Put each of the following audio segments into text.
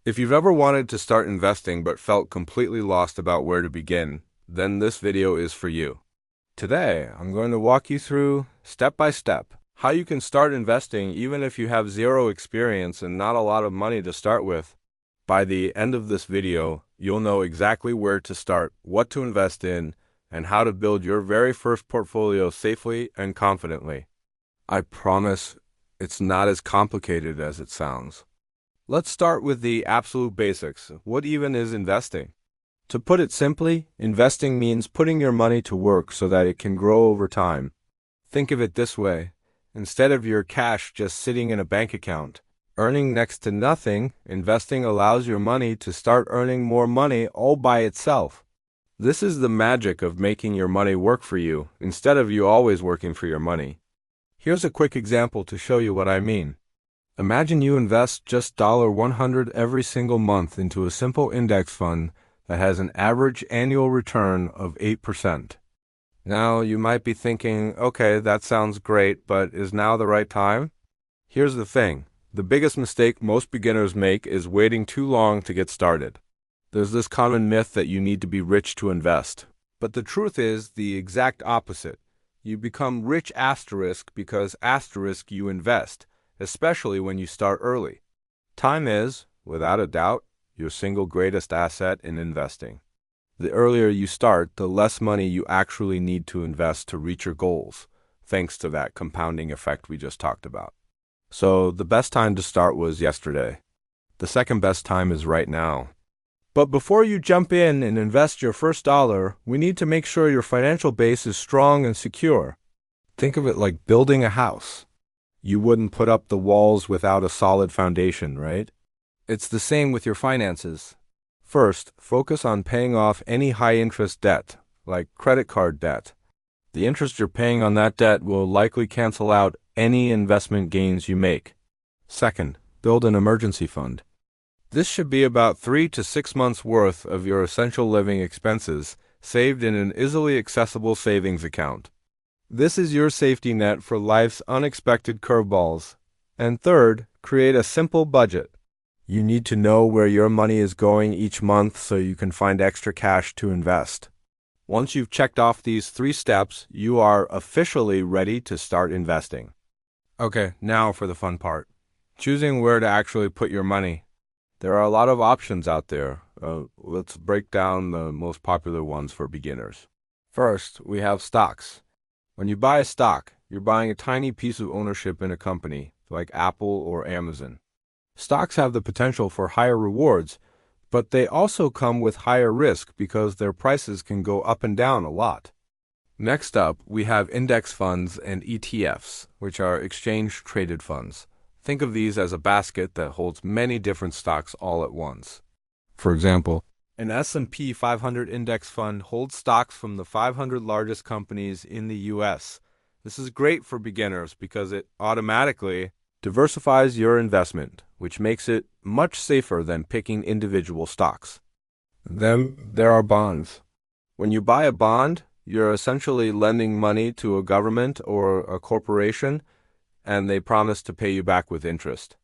If you've ever wanted to start investing but felt completely lost about where to begin, then this video is for you. Today, I'm going to walk you through, step by step, how you can start investing even if you have zero experience and not a lot of money to start with. By the end of this video, you'll know exactly where to start, what to invest in, and how to build your very first portfolio safely and confidently. I promise it's not as complicated as it sounds. Let's start with the absolute basics. What even is investing? To put it simply, investing means putting your money to work so that it can grow over time. Think of it this way. Instead of your cash just sitting in a bank account, earning next to nothing, investing allows your money to start earning more money all by itself. This is the magic of making your money work for you, instead of you always working for your money. Here's a quick example to show you what I mean. Imagine you invest just $100 every single month into a simple index fund that has an average annual return of 8%. Now, you might be thinking, okay, that sounds great, but is now the right time? Here's the thing. The biggest mistake most beginners make is waiting too long to get started. There's this common myth that you need to be rich to invest. But the truth is the exact opposite. You become rich asterisk because asterisk you invest, especially when you start early. Time is, without a doubt, your single greatest asset in investing. The earlier you start, the less money you actually need to invest to reach your goals, thanks to that compounding effect we just talked about. So the best time to start was yesterday. The second best time is right now. But before you jump in and invest your first dollar, we need to make sure your financial base is strong and secure. Think of it like building a house. You wouldn't put up the walls without a solid foundation, right? It's the same with your finances. First, focus on paying off any high-interest debt, like credit card debt. The interest you're paying on that debt will likely cancel out any investment gains you make. Second, build an emergency fund. This should be about 3 to 6 months' worth of your essential living expenses saved in an easily accessible savings account. This is your safety net for life's unexpected curveballs. And third, create a simple budget. You need to know where your money is going each month so you can find extra cash to invest. Once you've checked off these 3 steps, you are officially ready to start investing. Okay, now for the fun part. Choosing where to actually put your money. There are a lot of options out there. Let's break down the most popular ones for beginners. First, we have stocks. When you buy a stock, you're buying a tiny piece of ownership in a company, like Apple or Amazon. Stocks have the potential for higher rewards, but they also come with higher risk because their prices can go up and down a lot. Next up, we have index funds and ETFs, which are exchange-traded funds. Think of these as a basket that holds many different stocks all at once. For example, an S&P 500 index fund holds stocks from the 500 largest companies in the U.S. This is great for beginners because it automatically diversifies your investment, which makes it much safer than picking individual stocks. Then there are bonds. When you buy a bond, you're essentially lending money to a government or a corporation, and they promise to pay you back with interest.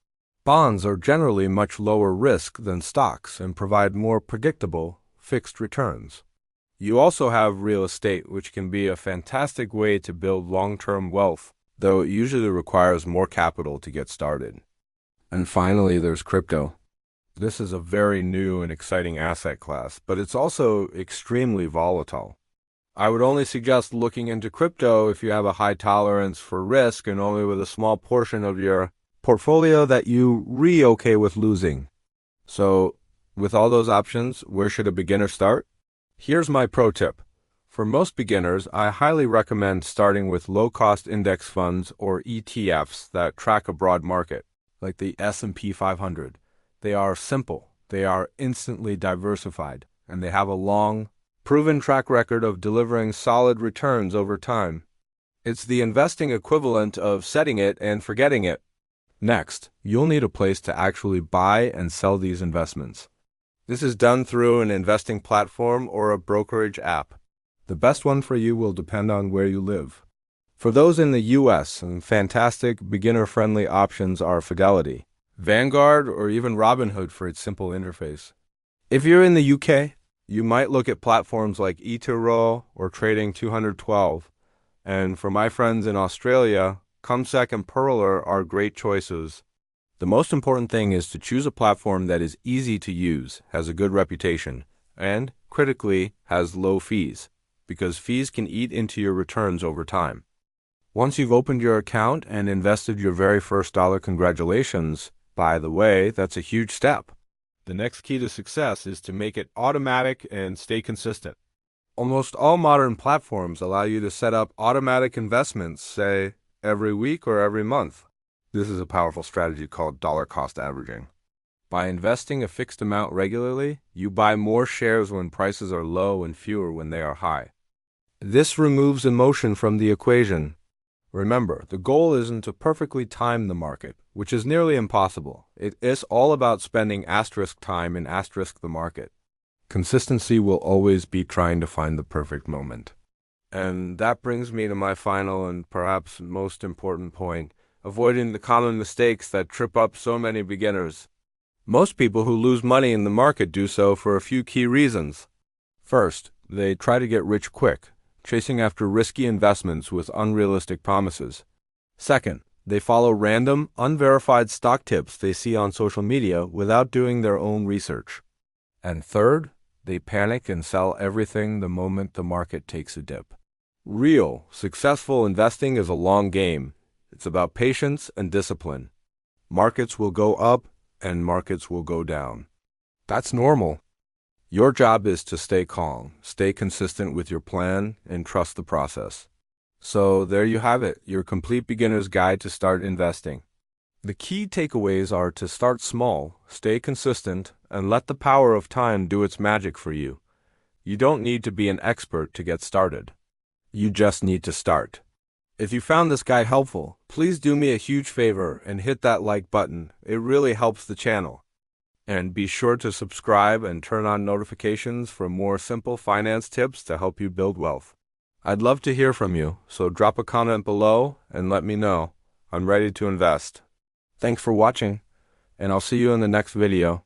Bonds are generally much lower risk than stocks and provide more predictable, fixed returns. You also have real estate, which can be a fantastic way to build long-term wealth, though it usually requires more capital to get started. And finally, there's crypto. This is a very new and exciting asset class, but it's also extremely volatile. I would only suggest looking into crypto if you have a high tolerance for risk and only with a small portion of your portfolio that you okay with losing. So, with all those options, where should a beginner start? Here's my pro tip. For most beginners, I highly recommend starting with low-cost index funds or ETFs that track a broad market, like the S&P 500. They are simple, they are instantly diversified, and they have a long, proven track record of delivering solid returns over time. It's the investing equivalent of setting it and forgetting it. Next, you'll need a place to actually buy and sell these investments. This is done through an investing platform or a brokerage app. The best one for you will depend on where you live. For those in the U.S., fantastic beginner-friendly options are Fidelity, Vanguard, or even Robinhood for its simple interface. If you're in the UK, you might look at platforms like eToro or Trading 212. And for my friends in Australia, Comsec and Pearler are great choices. The most important thing is to choose a platform that is easy to use, has a good reputation, and, critically, has low fees, because fees can eat into your returns over time. Once you've opened your account and invested your very first dollar, congratulations. By the way, that's a huge step. The next key to success is to make it automatic and stay consistent. Almost all modern platforms allow you to set up automatic investments, say, every week or every month. This is a powerful strategy called dollar cost averaging. By investing a fixed amount regularly, you buy more shares when prices are low and fewer when they are high. This removes emotion from the equation. Remember, the goal isn't to perfectly time the market, which is nearly impossible. It is all about spending asterisk time in asterisk the market. Consistency will always be trying to find the perfect moment. And that brings me to my final and perhaps most important point, avoiding the common mistakes that trip up so many beginners. Most people who lose money in the market do so for a few key reasons. First, they try to get rich quick, chasing after risky investments with unrealistic promises. Second, they follow random, unverified stock tips they see on social media without doing their own research. And third, they panic and sell everything the moment the market takes a dip. Real, successful investing is a long game. It's about patience and discipline. Markets will go up and markets will go down. That's normal. Your job is to stay calm, stay consistent with your plan, and trust the process. So there you have it, your complete beginner's guide to start investing. The key takeaways are to start small, stay consistent, and let the power of time do its magic for you. You don't need to be an expert to get started. You just need to start. If you found this guide helpful, please do me a huge favor and hit that like button. It really helps the channel. And be sure to subscribe and turn on notifications for more simple finance tips to help you build wealth. I'd love to hear from you, so drop a comment below and let me know. I'm ready to invest. Thanks for watching, and I'll see you in the next video.